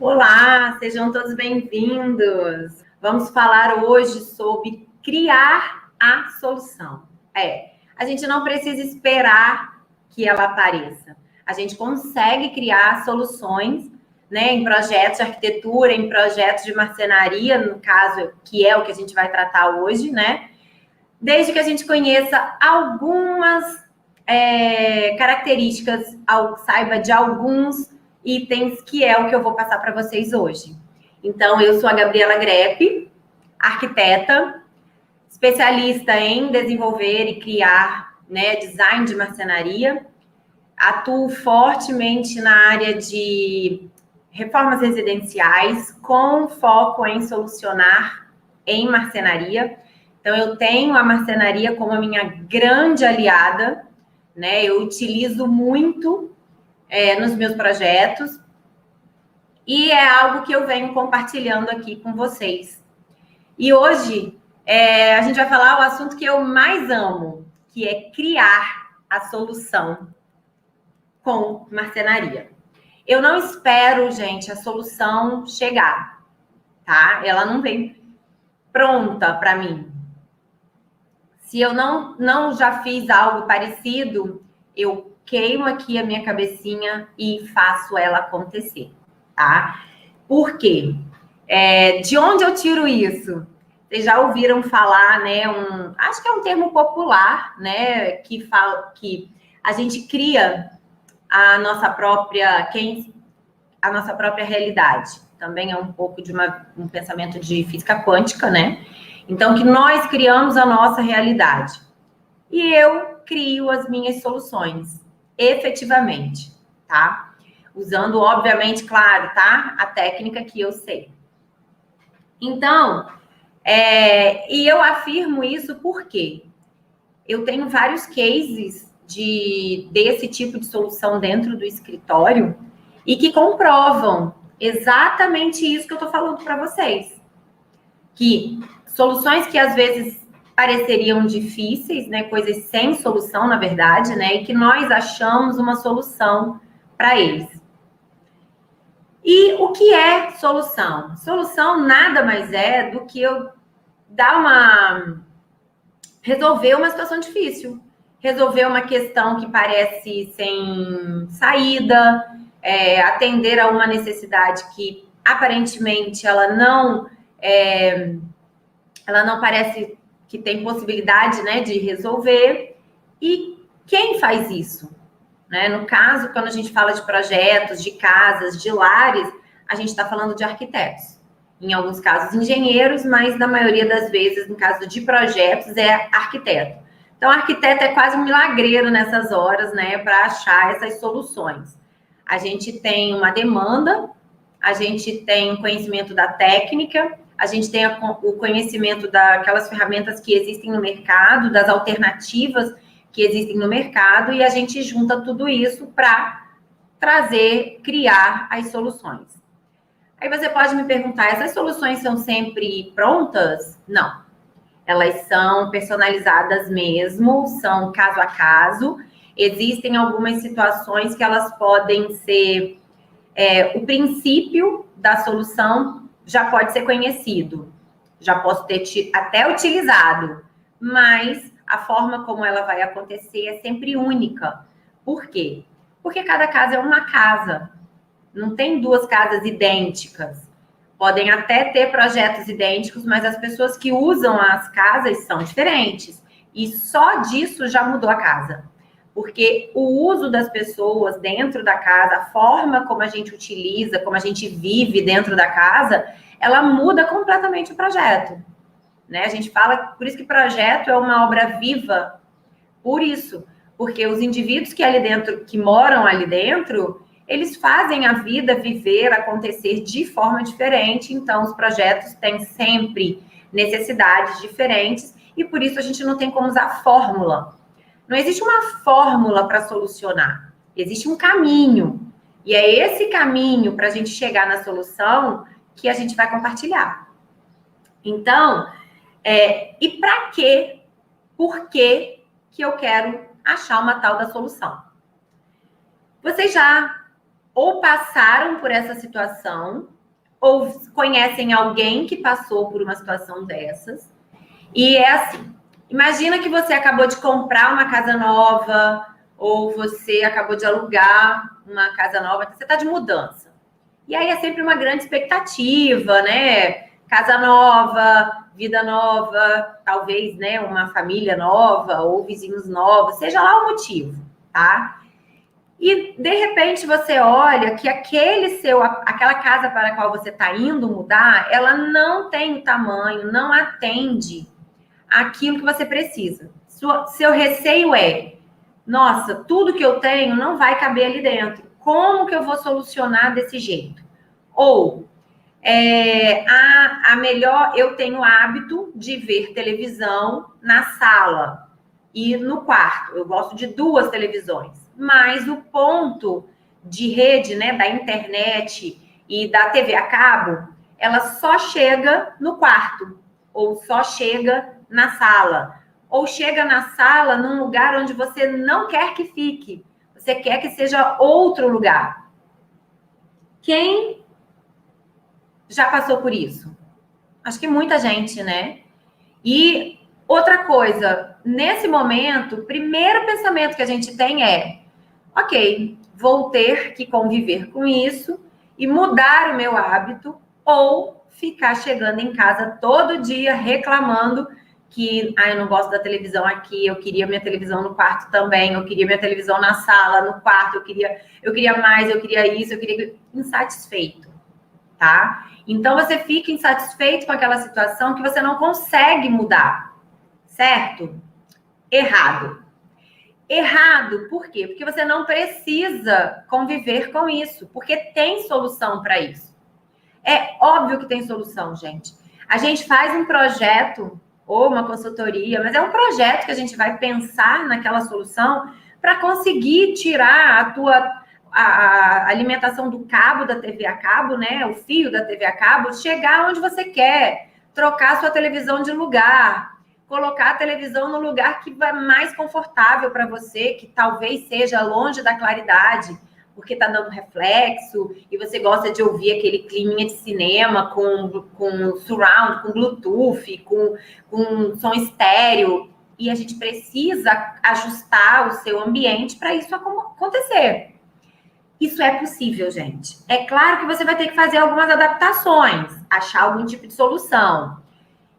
Olá, sejam todos bem-vindos. Vamos falar hoje sobre criar a solução. A gente não precisa esperar que ela apareça. A gente consegue criar soluções, né, em projetos de arquitetura, em projetos de marcenaria, no caso, que é o que a gente vai tratar hoje, né? Desde que a gente conheça algumas características, saiba de alguns itens, que é o que eu vou passar para vocês hoje. Então, eu sou a Gabriela Grepe, arquiteta, especialista em desenvolver e criar, né, design de marcenaria. Atuo fortemente na área de reformas residenciais, com foco em solucionar em marcenaria. Então, eu tenho a marcenaria como a minha grande aliada, né? Eu utilizo muito nos meus projetos e é algo que eu venho compartilhando aqui com vocês. E hoje a gente vai falar o assunto que eu mais amo, que é criar a solução com marcenaria. Eu não espero, gente, a solução chegar, tá? Ela não vem pronta para mim. Se eu não já fiz algo parecido, eu queimo aqui a minha cabecinha e faço ela acontecer, tá? Por quê? De onde eu tiro isso? Vocês já ouviram falar, né? Acho que é um termo popular, né? Que fala que a gente cria a nossa própria realidade. Também é um pouco de um pensamento de física quântica, né? Então, que nós criamos a nossa realidade. E eu crio as minhas soluções, efetivamente, tá? Usando, obviamente, claro, tá? A técnica que eu sei. Então, e eu afirmo isso porque eu tenho vários cases desse tipo de solução dentro do escritório e que comprovam exatamente isso que eu tô falando para vocês. Que soluções que às vezes pareceriam difíceis, né, coisas sem solução, na verdade, né, e que nós achamos uma solução para eles. E o que é solução? Solução nada mais é do que eu resolver uma situação difícil, resolver uma questão que parece sem saída, atender a uma necessidade que aparentemente ela não parece que tem possibilidade, né, de resolver. E quem faz isso? Né? No caso, quando a gente fala de projetos, de casas, de lares, a gente está falando de arquitetos. Em alguns casos, engenheiros, mas na maioria das vezes, no caso de projetos, é arquiteto. Então, arquiteto é quase um milagreiro nessas horas, né, para achar essas soluções. A gente tem uma demanda, a gente tem conhecimento da técnica, a gente tem o conhecimento daquelas ferramentas que existem no mercado, das alternativas que existem no mercado, e a gente junta tudo isso para criar as soluções. Aí você pode me perguntar, essas soluções são sempre prontas? Não. Elas são personalizadas mesmo, são caso a caso. Existem algumas situações que elas podem ser... o princípio da solução já pode ser conhecido, já posso ter até utilizado, mas a forma como ela vai acontecer é sempre única. Por quê? Porque cada casa é uma casa. Não tem duas casas idênticas. Podem até ter projetos idênticos, mas as pessoas que usam as casas são diferentes. E só disso já mudou a casa. Porque o uso das pessoas dentro da casa, a forma como a gente utiliza, como a gente vive dentro da casa, ela muda completamente o projeto. Né? A gente fala, por isso que projeto é uma obra viva, por isso. Porque os indivíduos que moram ali dentro, eles fazem a vida viver, acontecer de forma diferente. Então, os projetos têm sempre necessidades diferentes e por isso a gente não tem como usar fórmula. Não existe uma fórmula para solucionar, existe um caminho. E é esse caminho para a gente chegar na solução que a gente vai compartilhar. Então, e para quê? Por que eu quero achar uma tal da solução? Vocês já ou passaram por essa situação, ou conhecem alguém que passou por uma situação dessas. E é assim, imagina que você acabou de comprar uma casa nova, ou você acabou de alugar uma casa nova, você está de mudança. E aí é sempre uma grande expectativa, né? Casa nova, vida nova, talvez, né, uma família nova ou vizinhos novos, seja lá o motivo, tá? E de repente você olha que aquela casa para a qual você está indo mudar, ela não tem o tamanho, não atende aquilo que você precisa. Seu receio é, nossa, tudo que eu tenho não vai caber ali dentro. Como que eu vou solucionar desse jeito? Ou eu tenho hábito de ver televisão na sala e no quarto. Eu gosto de 2 televisões, mas o ponto de rede, né, da internet e da TV a cabo, ela só chega no quarto, ou só chega na sala, ou chega na sala num lugar onde você não quer que fique, você quer que seja outro lugar. Quem já passou por isso? Acho que muita gente, né? E outra coisa, nesse momento, o primeiro pensamento que a gente tem é: ok, vou ter que conviver com isso e mudar o meu hábito, ou ficar chegando em casa todo dia reclamando que eu não gosto da televisão aqui, eu queria minha televisão no quarto também, eu queria minha televisão na sala, no quarto, eu queria mais, eu queria isso, eu queria... Insatisfeito, tá? Então, você fica insatisfeito com aquela situação que você não consegue mudar, certo? Errado. Errado, por quê? Porque você não precisa conviver com isso, porque tem solução para isso. É óbvio que tem solução, gente. A gente faz um projeto ou uma consultoria, mas é um projeto que a gente vai pensar naquela solução para conseguir tirar a alimentação do cabo da TV a cabo, né? O fio da TV a cabo, chegar onde você quer, trocar sua televisão de lugar, colocar a televisão no lugar que vai mais confortável para você, que talvez seja longe da claridade, porque tá dando reflexo, e você gosta de ouvir aquele climinha de cinema com surround, com Bluetooth, com som estéreo, e a gente precisa ajustar o seu ambiente para isso acontecer. Isso é possível, gente. É claro que você vai ter que fazer algumas adaptações, achar algum tipo de solução.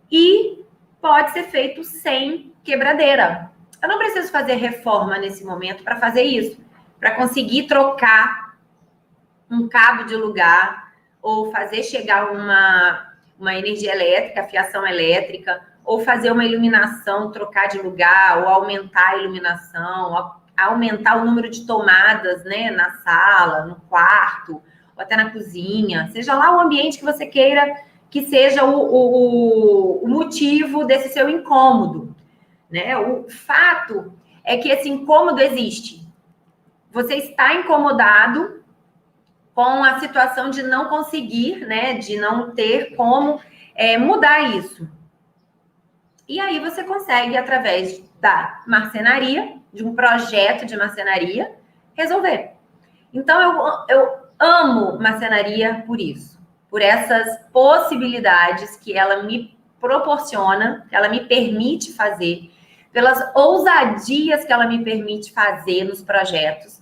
E pode ser feito sem quebradeira. Eu não preciso fazer reforma nesse momento para fazer isso, para conseguir trocar um cabo de lugar, ou fazer chegar uma energia elétrica, fiação elétrica, ou fazer uma iluminação, trocar de lugar, ou aumentar a iluminação, aumentar o número de tomadas, né, na sala, no quarto, ou até na cozinha, seja lá o ambiente que você queira que seja o motivo desse seu incômodo, né? O fato é que esse incômodo existe. Você está incomodado com a situação de não conseguir, né, de não ter como mudar isso. E aí você consegue, através da marcenaria, de um projeto de marcenaria, resolver. Então, eu amo marcenaria por isso, por essas possibilidades que ela me proporciona, que ela me permite fazer, pelas ousadias que ela me permite fazer nos projetos.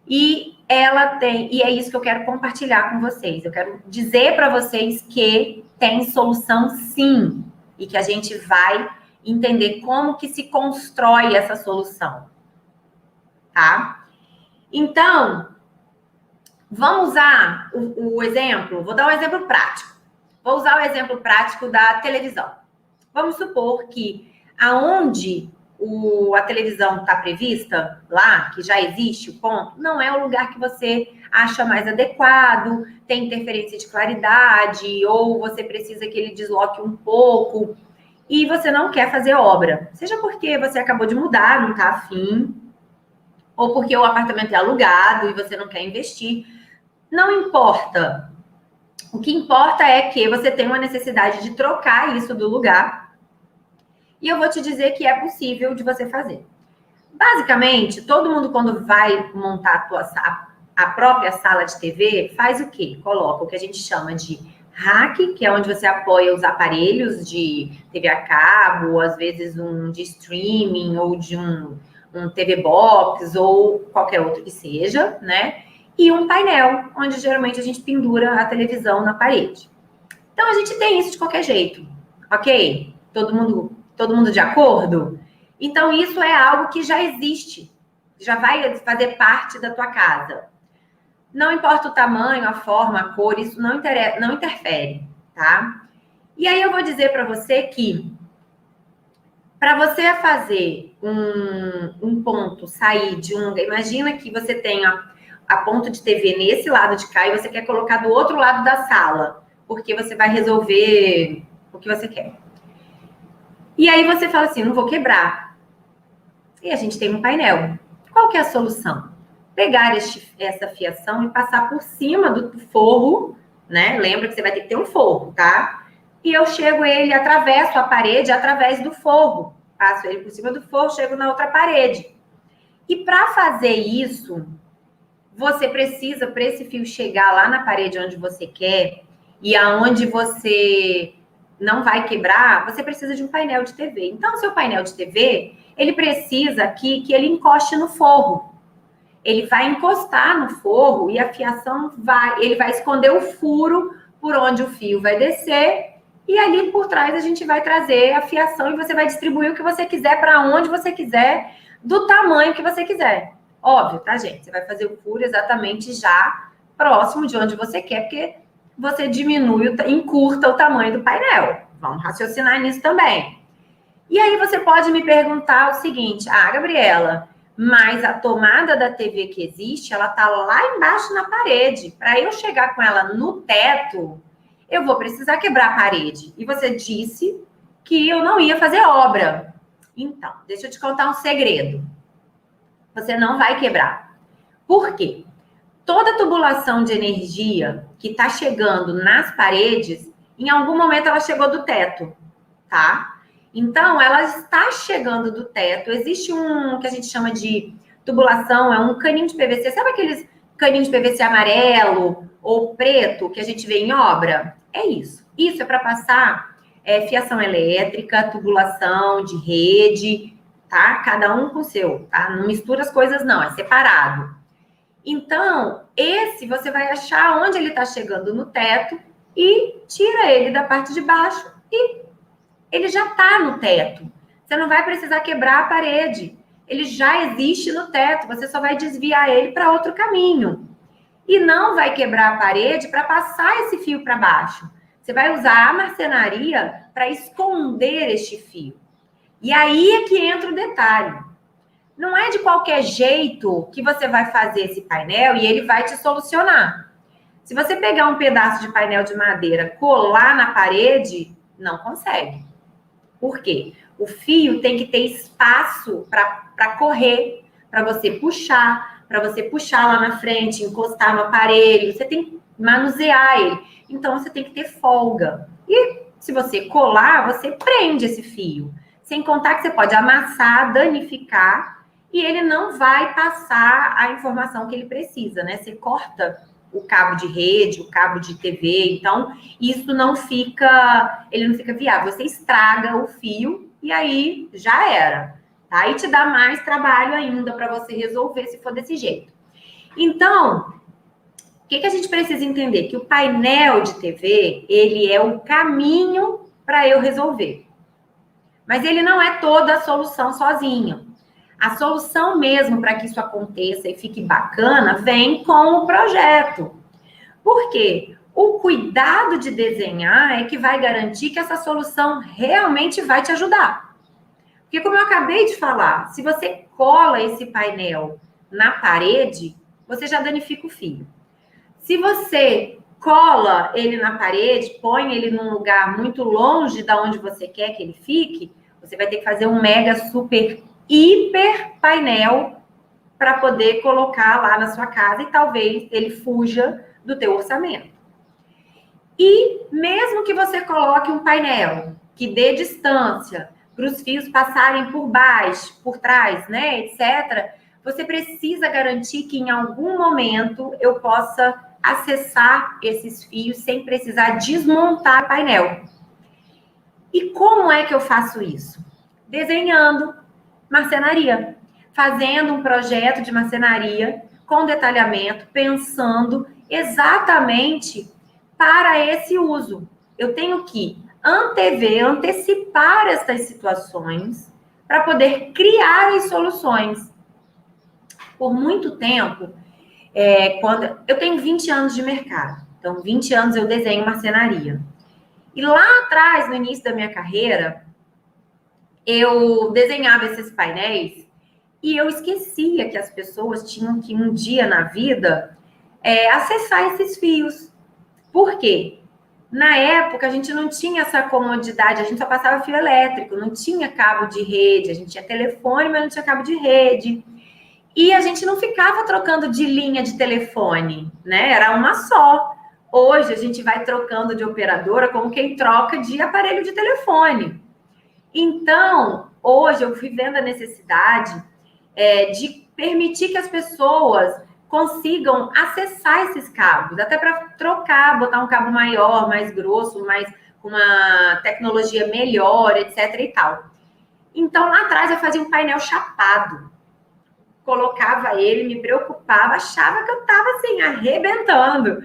E é isso que eu quero compartilhar com vocês. Eu quero dizer para vocês que tem solução sim, e que a gente vai entender como que se constrói essa solução, tá? Então, vamos usar o exemplo, vou dar um exemplo prático. Vou usar o exemplo prático da televisão. Vamos supor que aonde a televisão está prevista, lá, que já existe o ponto, não é o lugar que você acha mais adequado, tem interferência de claridade, ou você precisa que ele desloque um pouco, e você não quer fazer obra. Seja porque você acabou de mudar, não está afim, ou porque o apartamento é alugado e você não quer investir. Não importa. O que importa é que você tem uma necessidade de trocar isso do lugar. E eu vou te dizer que é possível de você fazer. Basicamente, todo mundo, quando vai montar a própria sala de TV, faz o quê? Coloca o que a gente chama de rack, que é onde você apoia os aparelhos de TV a cabo, ou às vezes um de streaming, ou de um TV Box, ou qualquer outro que seja, né? E um painel, onde geralmente a gente pendura a televisão na parede. Então, a gente tem isso de qualquer jeito, ok? Todo mundo de acordo? Então, isso é algo que já existe, já vai fazer parte da tua casa. Não importa o tamanho, a forma, a cor, isso não interfere, tá? E aí eu vou dizer para você que para você fazer um ponto sair de um... Imagina que você tem a ponto de TV nesse lado de cá e você quer colocar do outro lado da sala, porque você vai resolver o que você quer. E aí você fala assim, não vou quebrar. E a gente tem um painel. Qual que é a solução? Pegar essa fiação e passar por cima do forro, né? Lembra que você vai ter que ter um forro, tá? E eu chego ele, atravesso a parede através do forro. Passo ele por cima do forro, chego na outra parede. E para fazer isso, você precisa, para esse fio chegar lá na parede onde você quer e aonde você não vai quebrar, você precisa de um painel de TV. Então, o seu painel de TV, ele precisa que ele encoste no forro. Ele vai encostar no forro e a fiação ele vai esconder o furo por onde o fio vai descer e ali por trás a gente vai trazer a fiação e você vai distribuir o que você quiser para onde você quiser, do tamanho que você quiser. Óbvio, tá, gente? Você vai fazer o furo exatamente já próximo de onde você quer, porque você diminui, encurta o tamanho do painel. Vamos raciocinar nisso também. E aí você pode me perguntar o seguinte, Gabriela, mas a tomada da TV que existe, ela tá lá embaixo na parede. Para eu chegar com ela no teto, eu vou precisar quebrar a parede. E você disse que eu não ia fazer obra. Então, deixa eu te contar um segredo. Você não vai quebrar. Por quê? Toda tubulação de energia que está chegando nas paredes, em algum momento ela chegou do teto, tá? Então, ela está chegando do teto. Existe um que a gente chama de tubulação, é um caninho de PVC. Sabe aqueles caninhos de PVC amarelo ou preto que a gente vê em obra? É isso. Isso é para passar fiação elétrica, tubulação de rede, tá? Cada um com o seu, tá? Não mistura as coisas, não. É separado. Então, esse você vai achar onde ele está chegando no teto e tira ele da parte de baixo e ele já está no teto. Você não vai precisar quebrar a parede. Ele já existe no teto. Você só vai desviar ele para outro caminho. E não vai quebrar a parede para passar esse fio para baixo. Você vai usar a marcenaria para esconder este fio. E aí é que entra o detalhe. Não é de qualquer jeito que você vai fazer esse painel e ele vai te solucionar. Se você pegar um pedaço de painel de madeira, colar na parede, não consegue. Por quê? O fio tem que ter espaço para correr, para você puxar lá na frente, encostar no aparelho, você tem que manusear ele. Então, você tem que ter folga. E se você colar, você prende esse fio. Sem contar que você pode amassar, danificar, e ele não vai passar a informação que ele precisa, né? Você corta o cabo de rede, o cabo de TV, então isso não fica viável. Você estraga o fio e aí já era, tá? E te dá mais trabalho ainda para você resolver se for desse jeito. Então, o que a gente precisa entender? Que o painel de TV, ele é o caminho para eu resolver. Mas ele não é toda a solução sozinho. A solução mesmo para que isso aconteça e fique bacana vem com o projeto. Por quê? O cuidado de desenhar é que vai garantir que essa solução realmente vai te ajudar. Porque como eu acabei de falar, se você cola esse painel na parede, você já danifica o fio. Se você cola ele na parede, põe ele num lugar muito longe da onde você quer que ele fique, você vai ter que fazer um mega super hiper painel para poder colocar lá na sua casa e talvez ele fuja do teu orçamento. E mesmo que você coloque um painel que dê distância para os fios passarem por baixo, por trás, né, etc., você precisa garantir que em algum momento eu possa acessar esses fios sem precisar desmontar o painel. E como é que eu faço isso? Desenhando marcenaria, fazendo um projeto de marcenaria com detalhamento, pensando exatamente para esse uso. Eu tenho que antecipar essas situações para poder criar as soluções. Por muito tempo, quando eu tenho 20 anos de mercado, então 20 anos eu desenho marcenaria. E lá atrás, no início da minha carreira, eu desenhava esses painéis e eu esquecia que as pessoas tinham que, um dia na vida, acessar esses fios. Por quê? Na época, a gente não tinha essa comodidade, a gente só passava fio elétrico, não tinha cabo de rede, a gente tinha telefone, mas não tinha cabo de rede. E a gente não ficava trocando de linha de telefone, né? Era uma só. Hoje, a gente vai trocando de operadora como quem troca de aparelho de telefone. Então, hoje, eu fui vendo a necessidade de permitir que as pessoas consigam acessar esses cabos, até para trocar, botar um cabo maior, mais grosso, com uma tecnologia melhor, etc. e tal. Então, lá atrás, eu fazia um painel chapado. Colocava ele, me preocupava, achava que eu estava assim, arrebentando.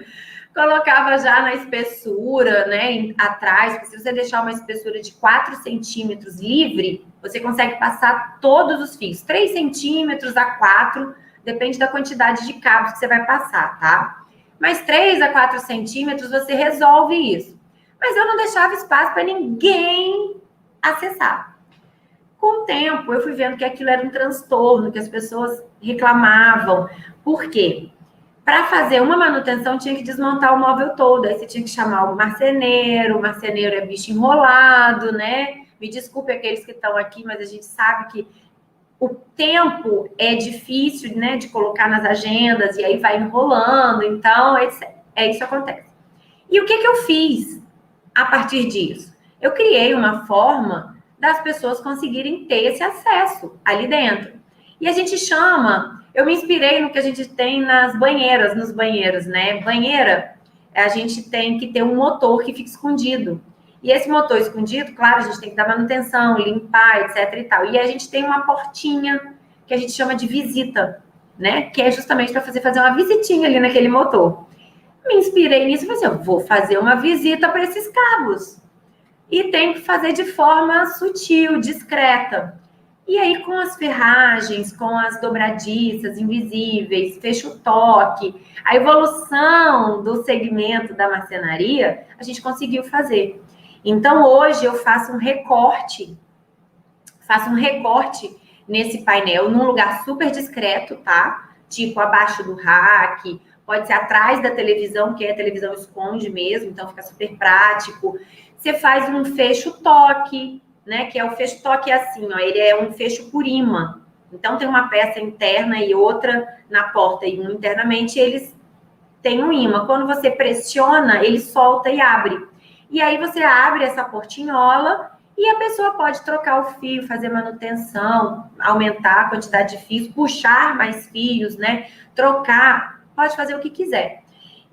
Colocava já na espessura, né, atrás, porque se você deixar uma espessura de 4 centímetros livre, você consegue passar todos os fios. 3 centímetros a 4, depende da quantidade de cabos que você vai passar, tá? Mas 3 a 4 centímetros você resolve isso. Mas eu não deixava espaço para ninguém acessar. Com o tempo, eu fui vendo que aquilo era um transtorno, que as pessoas reclamavam. Por quê? Para fazer uma manutenção, tinha que desmontar o móvel todo. Aí você tinha que chamar o marceneiro é bicho enrolado, né? Me desculpe aqueles que estão aqui, mas a gente sabe que o tempo é difícil, né, de colocar nas agendas, e aí vai enrolando. Então, isso que acontece. E o que eu fiz a partir disso? Eu criei uma forma das pessoas conseguirem ter esse acesso ali dentro. E a gente chama, eu me inspirei no que a gente tem nas banheiras, nos banheiros, né? Banheira, a gente tem que ter um motor que fica escondido. E esse motor escondido, claro, a gente tem que dar manutenção, limpar, etc e tal. E a gente tem uma portinha que a gente chama de visita, né? Que é justamente para fazer uma visitinha ali naquele motor. Me inspirei nisso e falei assim, eu vou fazer uma visita para esses cabos. E tem que fazer de forma sutil, discreta. E aí, com as ferragens, com as dobradiças invisíveis, fecho-toque, a evolução do segmento da marcenaria, a gente conseguiu fazer. Então, hoje, eu faço um recorte nesse painel, num lugar super discreto, tá? Tipo, abaixo do rack, pode ser atrás da televisão, que a televisão esconde mesmo, então fica super prático. Você faz um fecho-toque, né? Que é o fecho-toque assim, ó, ele é um fecho por imã. Então, tem uma peça interna e outra na porta, e um internamente, eles têm um imã. Quando você pressiona, ele solta e abre. E aí, você abre essa portinhola e a pessoa pode trocar o fio, fazer manutenção, aumentar a quantidade de fios, puxar mais fios, né? Trocar, pode fazer o que quiser.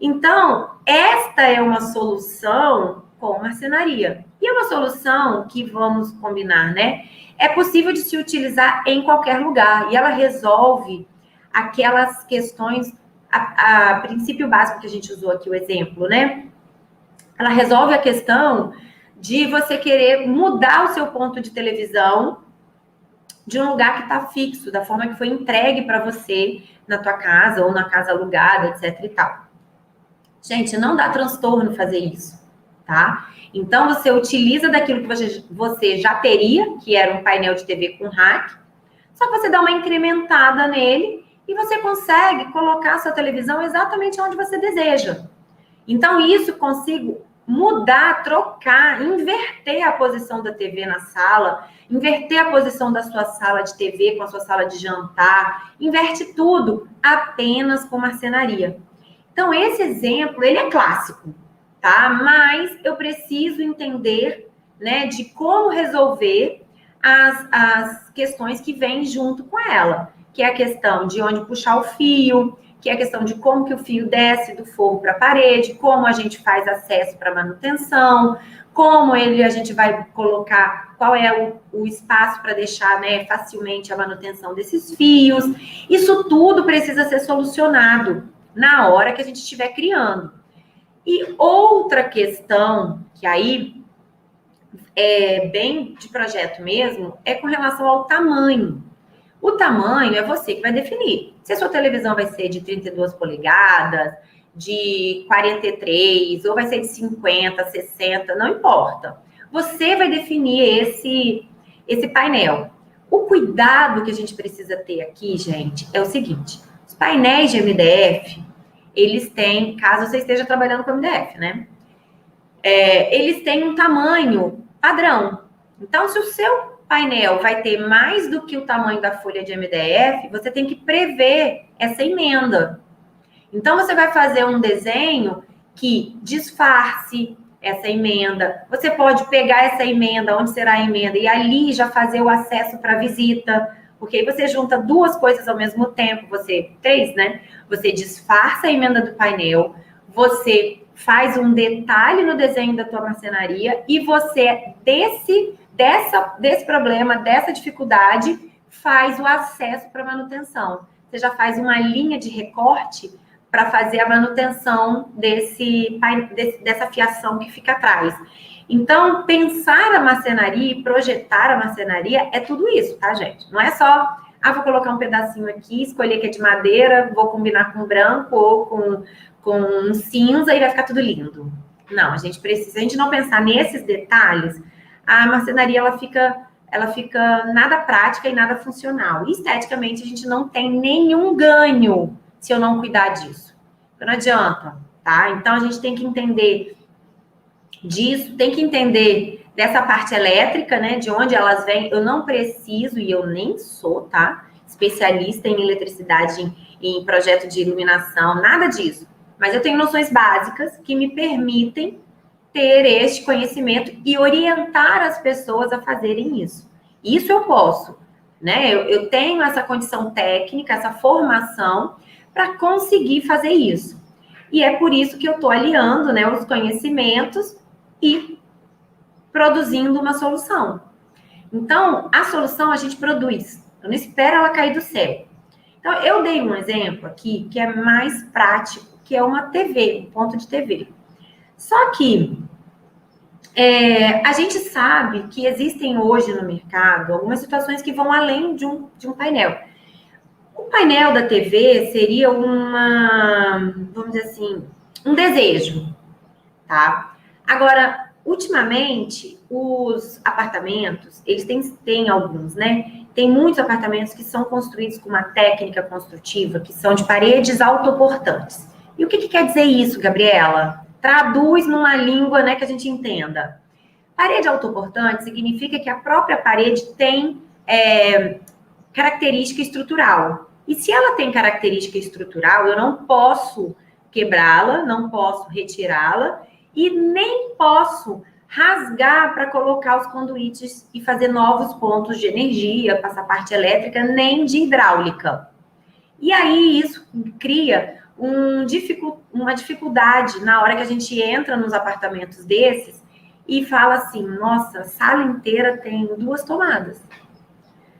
Então, esta é uma solução com marcenaria. E é uma solução que, vamos combinar, né? É possível de se utilizar em qualquer lugar. E ela resolve aquelas questões, a princípio básico que a gente usou aqui, o exemplo, né? Ela resolve a questão de você querer mudar o seu ponto de televisão de um lugar que está fixo, da forma que foi entregue para você na tua casa ou na casa alugada, etc e tal. Gente, não dá transtorno fazer isso, tá? Então, você utiliza daquilo que você já teria, que era um painel de TV com rack, só que você dá uma incrementada nele e você consegue colocar a sua televisão exatamente onde você deseja. Então, isso consigo mudar, trocar, inverter a posição da TV na sala, inverter a posição da sua sala de TV com a sua sala de jantar, inverte tudo apenas com marcenaria. Então, esse exemplo, ele é clássico, tá? Mas eu preciso entender, né, de como resolver as questões que vêm junto com ela. que é a questão de onde puxar o fio, que é a questão de como que o fio desce do forro para a parede, como a gente faz acesso para manutenção, como a gente vai colocar, qual é o espaço para deixar, né, facilmente a manutenção desses fios. Isso tudo precisa ser solucionado na hora que a gente estiver criando. E outra questão, que aí é bem de projeto mesmo, é com relação ao tamanho. O tamanho é você que vai definir. Se a sua televisão vai ser de 32 polegadas, de 43, ou vai ser de 50, 60, não importa. Você vai definir esse painel. O cuidado que a gente precisa ter aqui, gente, é o seguinte. Os painéis de MDF, eles têm, caso você esteja trabalhando com MDF, né? Eles têm um tamanho padrão. Então, se o seu painel vai ter mais do que o tamanho da folha de MDF, você tem que prever essa emenda. Então, você vai fazer um desenho que disfarce essa emenda. Você pode pegar essa emenda, onde será a emenda, e ali já fazer o acesso para visita, porque aí você junta duas coisas ao mesmo tempo, três, né? Você disfarça a emenda do painel, você faz um detalhe no desenho da tua marcenaria e você, desse problema, dessa dificuldade, faz o acesso para manutenção. Você já faz uma linha de recorte para fazer a manutenção dessa fiação que fica atrás. Então, pensar a marcenaria e projetar a marcenaria é tudo isso, tá, gente? Não é só, vou colocar um pedacinho aqui, escolher que é de madeira, vou combinar com branco ou com um cinza e vai ficar tudo lindo. Não, se a gente não pensar nesses detalhes, a marcenaria ela fica nada prática e nada funcional. E esteticamente a gente não tem nenhum ganho se eu não cuidar disso. Então, não adianta, tá? Então a gente tem que entender disso, tem que entender dessa parte elétrica, né? De onde elas vêm. Eu não preciso, e eu nem sou, tá? Especialista em eletricidade, em projeto de iluminação, nada disso. Mas eu tenho noções básicas que me permitem ter este conhecimento e orientar as pessoas a fazerem isso. Isso eu posso, né? Eu tenho essa condição técnica, essa formação para conseguir fazer isso. E é por isso que eu estou aliando, né, os conhecimentos e produzindo uma solução. Então, a solução a gente produz. Eu não espero ela cair do céu. Então, eu dei um exemplo aqui que é mais prático, que é uma TV, um ponto de TV. Só que a gente sabe que existem hoje no mercado algumas situações que vão além de um painel. O painel da TV seria vamos dizer assim, um desejo, tá? Agora, ultimamente, os apartamentos, eles têm alguns, né? Tem muitos apartamentos que são construídos com uma técnica construtiva, que são de paredes autoportantes. E o que quer dizer isso, Gabriela? Traduz numa língua, né, que a gente entenda. Parede autoportante significa que a própria parede tem característica estrutural. E se ela tem característica estrutural, eu não posso quebrá-la, não posso retirá-la e nem posso rasgar para colocar os conduítes e fazer novos pontos de energia, passar parte elétrica, nem de hidráulica. E aí isso cria uma dificuldade na hora que a gente entra nos apartamentos desses e fala assim, nossa, a sala inteira tem 2 tomadas.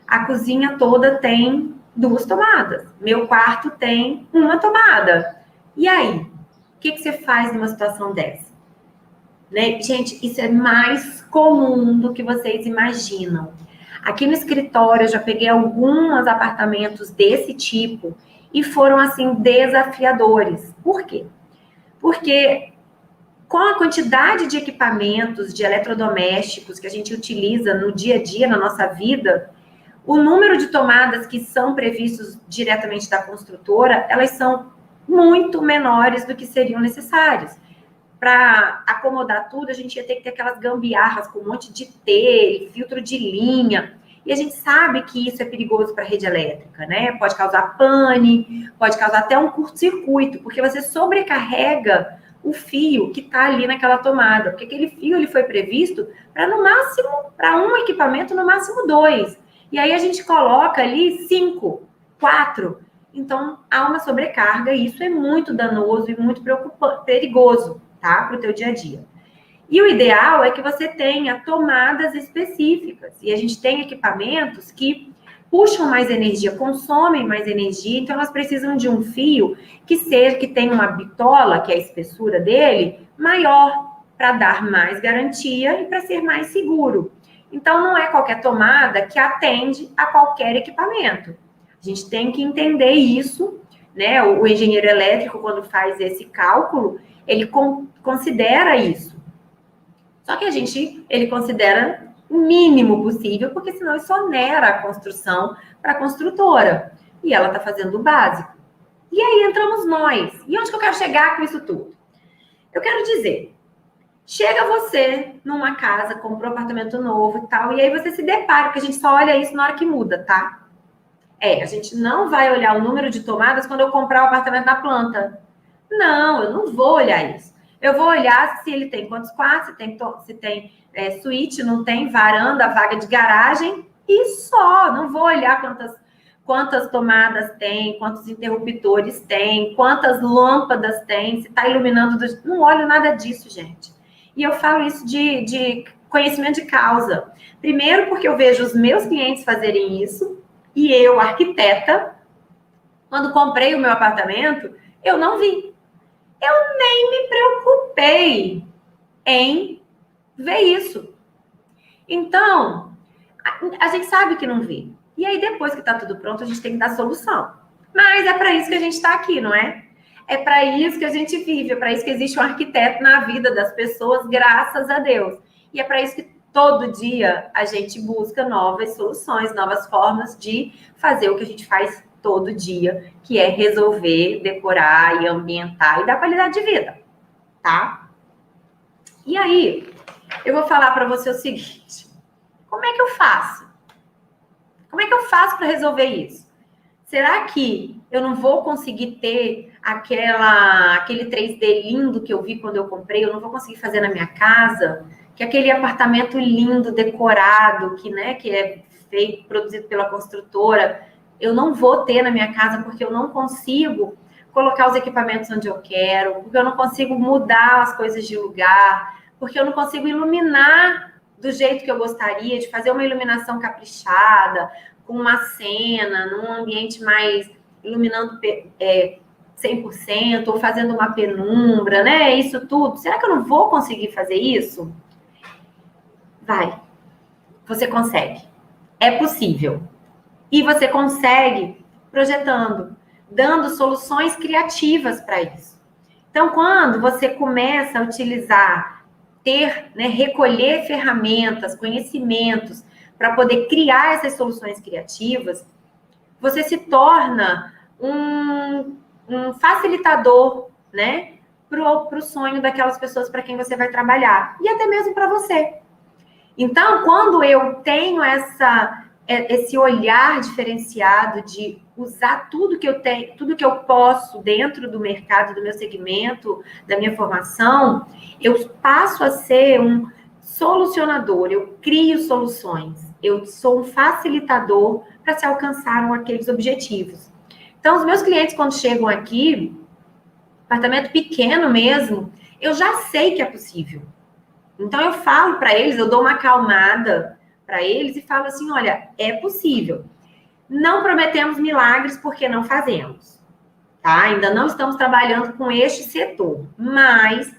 A cozinha toda tem 2 tomadas. Meu quarto tem 1 tomada. E aí? O que você faz numa situação dessa? Né? Gente, isso é mais comum do que vocês imaginam. Aqui no escritório, eu já peguei alguns apartamentos desse tipo e foram, assim, desafiadores. Por quê? Porque com a quantidade de equipamentos, de eletrodomésticos que a gente utiliza no dia a dia, na nossa vida, o número de tomadas que são previstos diretamente da construtora, elas são muito menores do que seriam necessárias. Para acomodar tudo, a gente ia ter que ter aquelas gambiarras com um monte de T, filtro de linha. E a gente sabe que isso é perigoso para a rede elétrica, né? Pode causar pane, pode causar até um curto-circuito, porque você sobrecarrega o fio que está ali naquela tomada. Porque aquele fio ele foi previsto para, no máximo, para um equipamento, no máximo 2. E aí a gente coloca ali 5. 4, então há uma sobrecarga e isso é muito danoso e muito preocupante, perigoso, tá? Para o teu dia a dia. E o ideal é que você tenha tomadas específicas. E a gente tem equipamentos que puxam mais energia, consomem mais energia, então elas precisam de um fio que tenha uma bitola, que é a espessura dele, maior, para dar mais garantia e para ser mais seguro. Então, não é qualquer tomada que atende a qualquer equipamento. A gente tem que entender isso, né? O engenheiro elétrico, quando faz esse cálculo, ele considera isso. Só que ele considera o mínimo possível, porque senão isso onera a construção para a construtora. E ela está fazendo o básico. E aí entramos nós. E onde que eu quero chegar com isso tudo? Eu quero dizer, chega você numa casa, compra um apartamento novo e tal, e aí você se depara, porque a gente só olha isso na hora que muda, tá? A gente não vai olhar o número de tomadas quando eu comprar o apartamento na planta. Não, eu não vou olhar isso. Eu vou olhar se ele tem quantos quartos, se tem suíte, não tem, varanda, vaga de garagem, e só. Não vou olhar quantas tomadas tem, quantos interruptores tem, quantas lâmpadas tem, se está iluminando. Não olho nada disso, gente. E eu falo isso de conhecimento de causa. Primeiro, porque eu vejo os meus clientes fazerem isso, e eu, arquiteta, quando comprei o meu apartamento, eu não vi. Eu nem me preocupei em ver isso. Então, a gente sabe que não vê. E aí, depois que está tudo pronto, a gente tem que dar solução. Mas é para isso que a gente está aqui, não é? É para isso que a gente vive, é para isso que existe um arquiteto na vida das pessoas, graças a Deus. E é para isso que todo dia a gente busca novas soluções, novas formas de fazer o que a gente faz todo dia, que é resolver, decorar e ambientar e dar qualidade de vida, tá? E aí, eu vou falar para você o seguinte: como é que eu faço? Como é que eu faço para resolver isso? Será que eu não vou conseguir ter aquele 3D lindo que eu vi quando eu comprei? Eu não vou conseguir fazer na minha casa? Que aquele apartamento lindo, decorado, que é feito, produzido pela construtora, eu não vou ter na minha casa porque eu não consigo colocar os equipamentos onde eu quero, porque eu não consigo mudar as coisas de lugar, porque eu não consigo iluminar do jeito que eu gostaria, de fazer uma iluminação caprichada, com uma cena, num ambiente mais iluminando 100%, ou fazendo uma penumbra, né? Isso tudo. Será que eu não vou conseguir fazer isso? Vai. Você consegue. É possível. E você consegue projetando, dando soluções criativas para isso. Então, quando você começa a utilizar, recolher ferramentas, conhecimentos, para poder criar essas soluções criativas, você se torna um facilitador, né, para o sonho daquelas pessoas para quem você vai trabalhar. E até mesmo para você. Então, quando eu tenho esse olhar diferenciado de usar tudo que eu tenho, tudo que eu posso dentro do mercado, do meu segmento, da minha formação, eu passo a ser um solucionador, eu crio soluções, eu sou um facilitador para se alcançar aqueles objetivos. Então, os meus clientes, quando chegam aqui, apartamento pequeno mesmo, eu já sei que é possível. Então, eu falo para eles, eu dou uma acalmada para eles e falo assim, olha, é possível. Não prometemos milagres porque não fazemos, tá? Ainda não estamos trabalhando com este setor, mas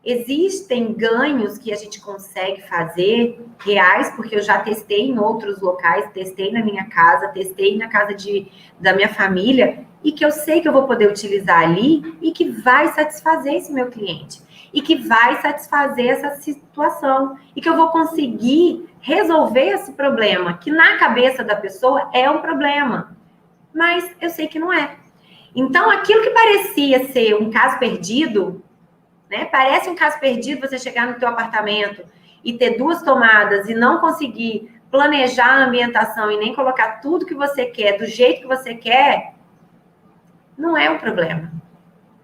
existem ganhos que a gente consegue fazer reais, porque eu já testei em outros locais, testei na minha casa, testei na casa da minha família, e que eu sei que eu vou poder utilizar ali e que vai satisfazer esse meu cliente. E que vai satisfazer essa situação. E que eu vou conseguir resolver esse problema, que na cabeça da pessoa é um problema. Mas eu sei que não é. Então, aquilo que parecia ser um caso perdido, né? Parece um caso perdido você chegar no teu apartamento e ter 2 tomadas e não conseguir planejar a ambientação e nem colocar tudo que você quer, do jeito que você quer, não é um problema.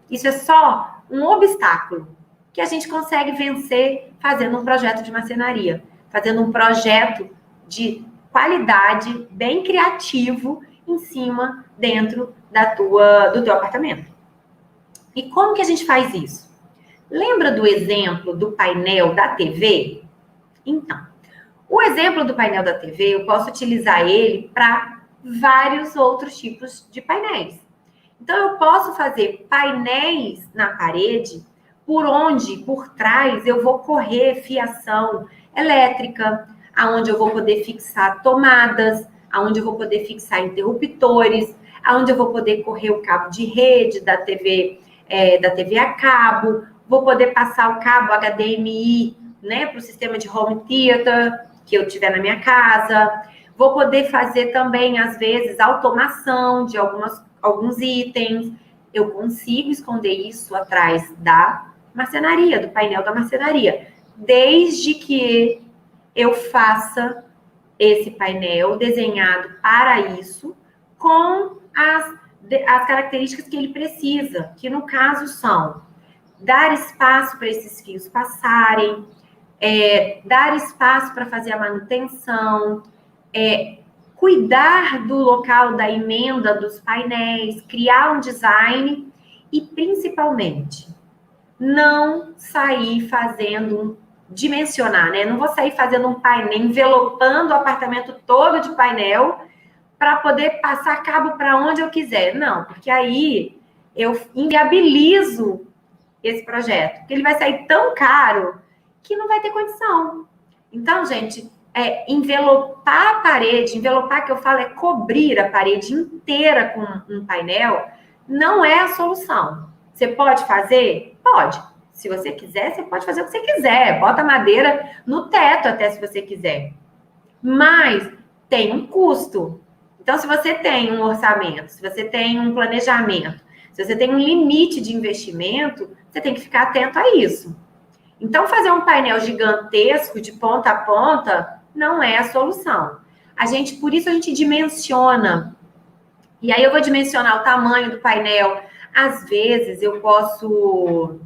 Isso é só um obstáculo que a gente consegue vencer fazendo um projeto de marcenaria, fazendo um projeto de qualidade, bem criativo em cima, dentro do teu apartamento. E como que a gente faz isso? Lembra do exemplo do painel da TV? Então, o exemplo do painel da TV, eu posso utilizar ele para vários outros tipos de painéis. Então, eu posso fazer painéis na parede por trás, eu vou correr fiação elétrica, aonde eu vou poder fixar tomadas, aonde eu vou poder fixar interruptores, aonde eu vou poder correr o cabo de rede da TV a cabo, vou poder passar o cabo HDMI, né, para o sistema de home theater que eu tiver na minha casa. Vou poder fazer também, às vezes, automação de alguns itens. Eu consigo esconder isso atrás da marcenaria, do painel da marcenaria, desde que eu faça esse painel desenhado para isso, com as características que ele precisa, que no caso são dar espaço para esses fios passarem, dar espaço para fazer a manutenção, cuidar do local da emenda dos painéis, criar um design e, principalmente, não sair dimensionar, né? Não vou sair fazendo um painel, envelopando o apartamento todo de painel para poder passar cabo para onde eu quiser. Não, porque aí eu inviabilizo esse projeto, porque ele vai sair tão caro que não vai ter condição. Então, gente, envelopar a parede, envelopar que eu falo é cobrir a parede inteira com um painel, não é a solução. Você pode fazer? Pode. Se você quiser, você pode fazer o que você quiser. Bota madeira no teto até se você quiser. Mas tem um custo. Então, se você tem um orçamento, se você tem um planejamento, se você tem um limite de investimento, você tem que ficar atento a isso. Então, fazer um painel gigantesco de ponta a ponta não é a solução. Por isso a gente dimensiona. E aí eu vou dimensionar o tamanho do painel. Às vezes eu posso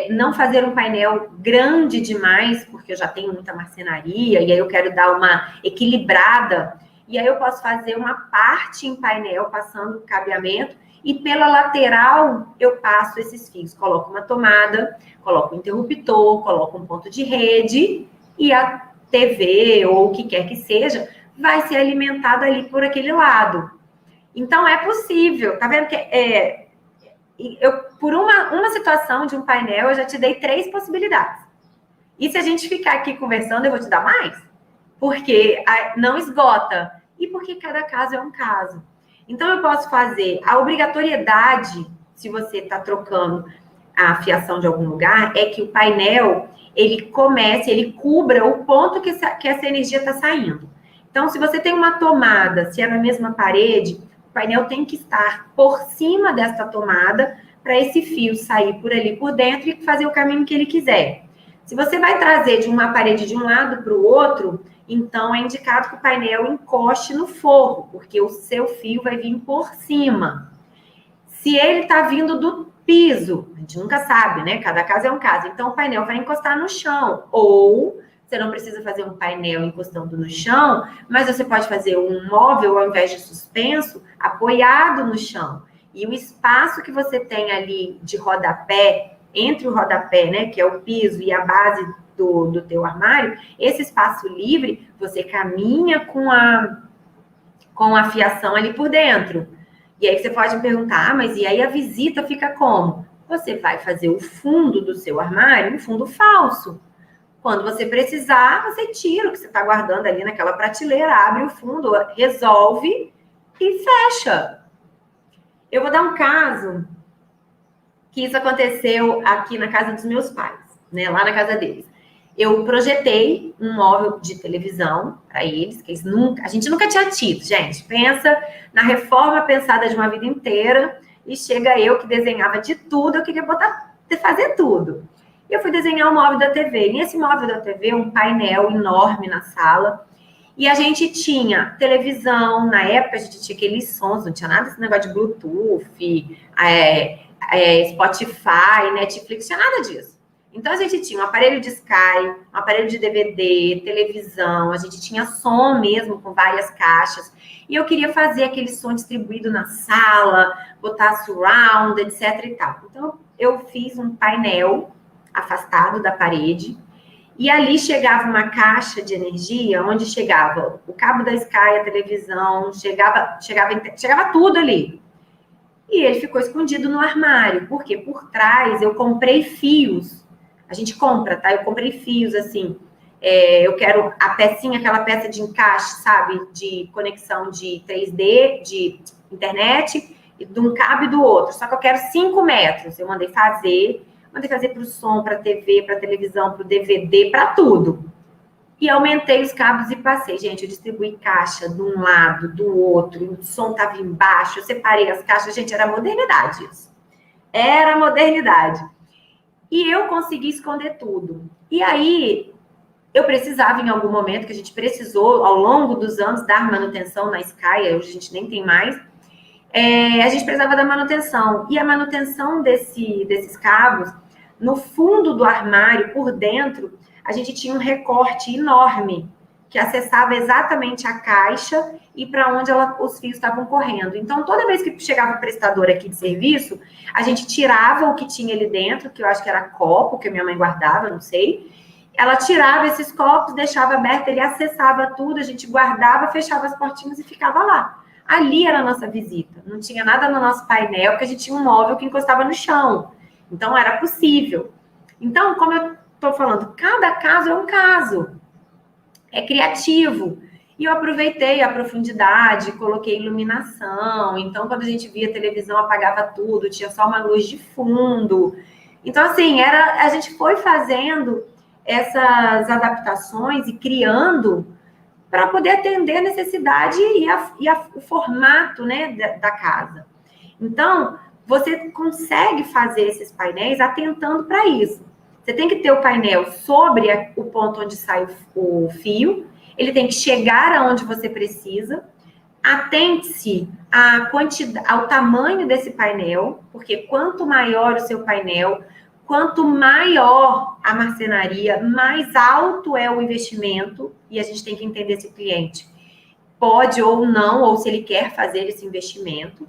não fazer um painel grande demais, porque eu já tenho muita marcenaria, e aí eu quero dar uma equilibrada. E aí eu posso fazer uma parte em painel, passando o cabeamento, e pela lateral eu passo esses fios. Coloco uma tomada, coloco um interruptor, coloco um ponto de rede, e a TV, ou o que quer que seja, vai ser alimentada ali por aquele lado. Então, é possível. Tá vendo que por uma situação de um painel, eu já te dei 3 possibilidades. E se a gente ficar aqui conversando, eu vou te dar mais? Porque não esgota. E porque cada caso é um caso. Então, eu posso fazer a obrigatoriedade, se você está trocando a fiação de algum lugar, é que o painel, ele cubra o ponto que essa energia está saindo. Então, se você tem uma tomada, se é na mesma parede, o painel tem que estar por cima desta tomada para esse fio sair por ali por dentro e fazer o caminho que ele quiser. Se você vai trazer de uma parede de um lado para o outro, então é indicado que o painel encoste no forro, porque o seu fio vai vir por cima. Se ele está vindo do piso, a gente nunca sabe, né? Cada caso é um caso. Então, o painel vai encostar no chão. Ou você não precisa fazer um painel encostando no chão, mas você pode fazer um móvel, ao invés de suspenso, apoiado no chão. E o espaço que você tem ali de rodapé, entre o rodapé, né, que é o piso, e a base do teu armário, esse espaço livre, você caminha com a fiação ali por dentro. E aí você pode me perguntar, mas e aí a visita fica como? Você vai fazer o fundo do seu armário um fundo falso. Quando você precisar, você tira o que você está guardando ali naquela prateleira, abre o fundo, resolve e fecha. Eu vou dar um caso que isso aconteceu aqui na casa dos meus pais, né? Lá na casa deles. Eu projetei um móvel de televisão para eles, que a gente nunca tinha tido, gente. Pensa na reforma pensada de uma vida inteira e chega eu que desenhava de tudo, eu queria fazer tudo. Eu fui desenhar o móvel da TV. E nesse móvel da TV, um painel enorme na sala. E a gente tinha televisão, na época a gente tinha aqueles sons, não tinha nada desse negócio de Bluetooth, Spotify, Netflix, não tinha nada disso. Então, a gente tinha um aparelho de Sky, um aparelho de DVD, televisão, a gente tinha som mesmo com várias caixas. E eu queria fazer aquele som distribuído na sala, botar surround, etc e tal. Então, eu fiz um painel afastado da parede e ali chegava uma caixa de energia, onde chegava o cabo da Sky, a televisão, chegava tudo ali. E ele ficou escondido no armário, porque por trás eu comprei fios. A gente compra, tá? Eu comprei fios, assim, eu quero a pecinha, aquela peça de encaixe, sabe? De conexão de 3D, de internet, de um cabo e do outro. Só que eu quero 5 metros. Eu mandei fazer para o som, para a TV, para a televisão, para o DVD, para tudo. E aumentei os cabos e passei. Gente, eu distribuí caixa de um lado, do outro, o som estava embaixo, eu separei as caixas. Gente, era modernidade isso. Era modernidade. E eu consegui esconder tudo. E aí, eu precisava, em algum momento, que a gente precisou, ao longo dos anos, dar manutenção na Sky, hoje a gente nem tem mais, a gente precisava da manutenção. E a manutenção desses cabos, no fundo do armário, por dentro, a gente tinha um recorte enorme, que acessava exatamente a caixa e para onde os fios estavam correndo. Então, toda vez que chegava o prestador aqui de serviço, a gente tirava o que tinha ali dentro, que eu acho que era copo, que a minha mãe guardava, não sei. Ela tirava esses copos, deixava aberto, ele acessava tudo, a gente guardava, fechava as portinhas e ficava lá. Ali era a nossa visita. Não tinha nada no nosso painel, porque a gente tinha um móvel que encostava no chão. Então, era possível. Então, como eu estou falando, cada caso é um caso. É criativo. E eu aproveitei a profundidade, coloquei iluminação. Então, quando a gente via televisão, apagava tudo, tinha só uma luz de fundo. Então, assim, a gente foi fazendo essas adaptações e criando para poder atender a necessidade e o formato, né, da casa. Então, você consegue fazer esses painéis atentando para isso. Você tem que ter o painel sobre o ponto onde sai o fio, ele tem que chegar aonde você precisa, atente-se ao tamanho desse painel, porque quanto maior o seu painel, quanto maior a marcenaria, mais alto é o investimento, e a gente tem que entender se o cliente pode ou não, ou se ele quer fazer esse investimento.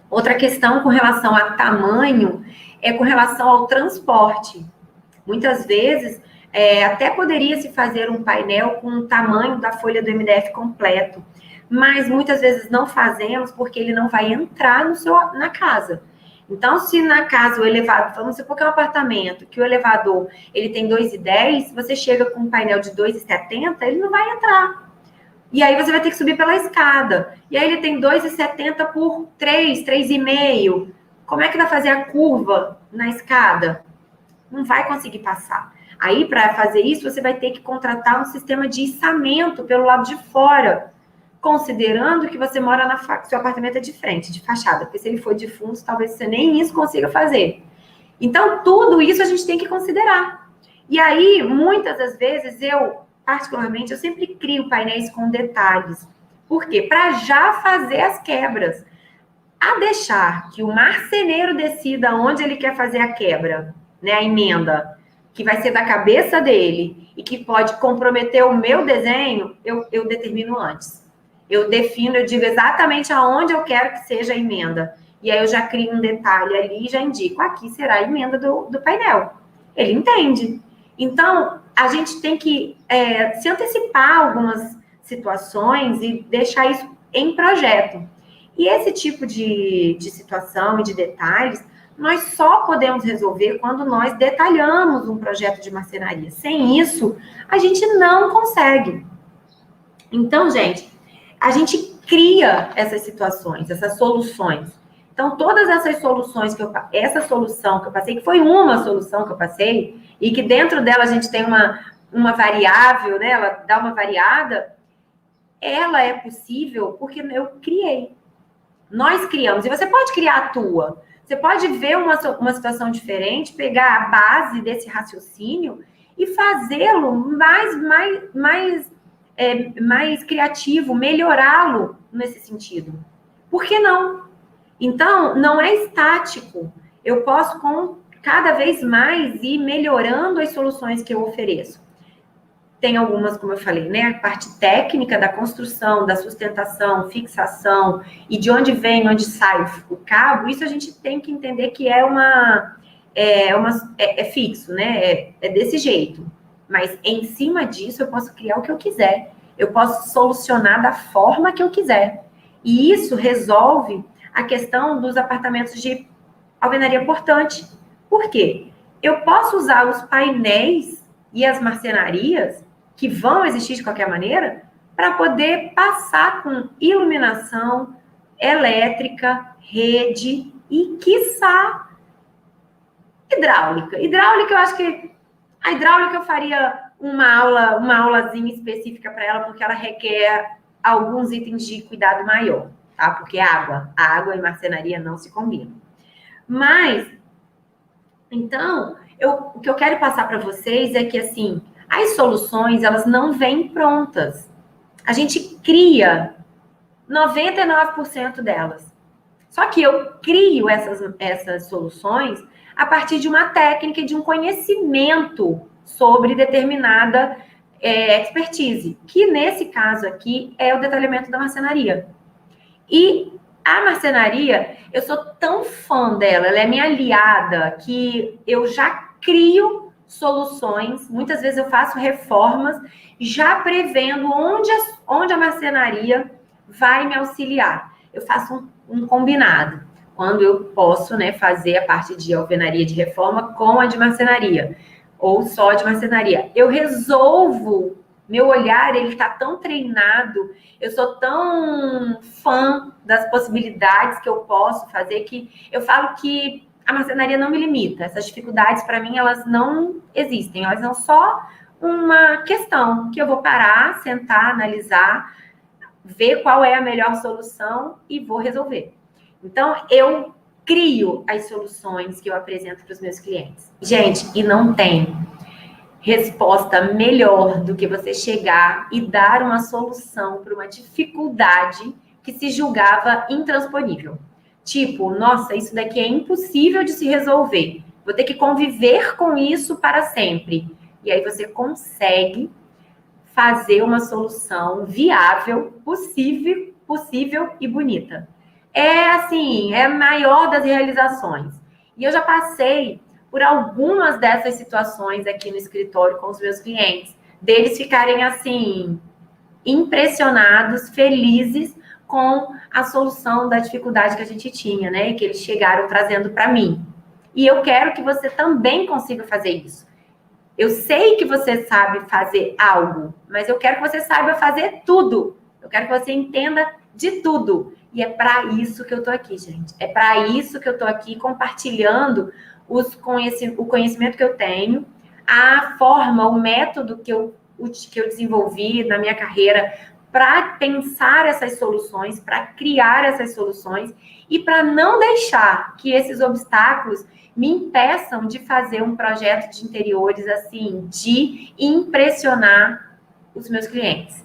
Outra questão com relação a tamanho é com relação ao transporte. Muitas vezes, até poderia se fazer um painel com o tamanho da folha do MDF completo, mas muitas vezes não fazemos porque ele não vai entrar na casa. Então, se na casa o elevador, vamos supor que é um apartamento, que o elevador ele tem 2,10, você chega com um painel de 2,70, ele não vai entrar. E aí você vai ter que subir pela escada. E aí ele tem 2,70 por 3,5. Como é que vai fazer a curva na escada? Não vai conseguir passar. Aí, para fazer isso, você vai ter que contratar um sistema de içamento pelo lado de fora, considerando que você mora seu apartamento é de frente, de fachada, porque se ele for de fundo, talvez você nem isso consiga fazer. Então, tudo isso a gente tem que considerar. E aí, muitas das vezes, particularmente, eu sempre crio painéis com detalhes. Por quê? Para já fazer as quebras. A deixar que o marceneiro decida onde ele quer fazer a quebra, né, a emenda, que vai ser da cabeça dele e que pode comprometer o meu desenho, eu determino antes. Eu defino, eu digo exatamente aonde eu quero que seja a emenda. E aí eu já crio um detalhe ali e já indico, aqui será a emenda do painel. Ele entende. Então, a gente tem que se antecipar a algumas situações e deixar isso em projeto. E esse tipo de situação e de detalhes, nós só podemos resolver quando nós detalhamos um projeto de marcenaria. Sem isso, a gente não consegue. Então, gente, a gente cria essas situações, essas soluções. Então, todas essas soluções essa solução que eu passei, que foi uma solução que eu passei, e que dentro dela a gente tem uma variável, né? Ela dá uma variada, ela é possível porque eu criei. Nós criamos. E você pode criar a tua. Você pode ver uma situação diferente, pegar a base desse raciocínio e fazê-lo mais criativo, melhorá-lo nesse sentido. Por que não? Então, não é estático. Eu posso cada vez mais ir melhorando as soluções que eu ofereço. Tem algumas, como eu falei, né? A parte técnica da construção, da sustentação, fixação e de onde vem, onde sai o cabo. Isso a gente tem que entender que é fixo, né? É desse jeito. Mas em cima disso eu posso criar o que eu quiser. Eu posso solucionar da forma que eu quiser. E isso resolve a questão dos apartamentos de alvenaria portante. Por quê? Eu posso usar os painéis e as marcenarias que vão existir de qualquer maneira, para poder passar com iluminação, elétrica, rede e, quiçá, hidráulica. Hidráulica, eu acho que a hidráulica eu faria uma aulazinha específica para ela, porque ela requer alguns itens de cuidado maior, tá? Porque a água e marcenaria não se combinam. Mas, então, o que eu quero passar para vocês é que, assim, as soluções, elas não vêm prontas. A gente cria 99% delas. Só que eu crio essas soluções a partir de uma técnica e de um conhecimento sobre determinada expertise, que nesse caso aqui é o detalhamento da marcenaria. E a marcenaria, eu sou tão fã dela, ela é minha aliada, que eu já crio soluções, muitas vezes eu faço reformas, já prevendo onde a marcenaria vai me auxiliar. Eu faço um combinado, quando eu posso, né, fazer a parte de alvenaria de reforma com a de marcenaria, ou só de marcenaria. Eu resolvo, meu olhar, ele está tão treinado, eu sou tão fã das possibilidades que eu posso fazer, que eu falo que a marcenaria não me limita. Essas dificuldades, para mim, elas não existem. Elas são só uma questão que eu vou parar, sentar, analisar, ver qual é a melhor solução e vou resolver. Então, eu crio as soluções que eu apresento para os meus clientes. Gente, e não tem resposta melhor do que você chegar e dar uma solução para uma dificuldade que se julgava intransponível. Tipo, nossa, isso daqui é impossível de se resolver. Vou ter que conviver com isso para sempre. E aí você consegue fazer uma solução viável, possível e bonita. É assim, é a maior das realizações. E eu já passei por algumas dessas situações aqui no escritório com os meus clientes, deles ficarem assim, impressionados, felizes com a solução da dificuldade que a gente tinha, né? E que eles chegaram trazendo para mim. E eu quero que você também consiga fazer isso. Eu sei que você sabe fazer algo, mas eu quero que você saiba fazer tudo. Eu quero que você entenda de tudo. E é para isso que eu tô aqui, gente. É para isso que eu tô aqui compartilhando o conhecimento que eu tenho, a forma, o método que eu desenvolvi na minha carreira para pensar essas soluções, para criar essas soluções e para não deixar que esses obstáculos me impeçam de fazer um projeto de interiores assim, de impressionar os meus clientes.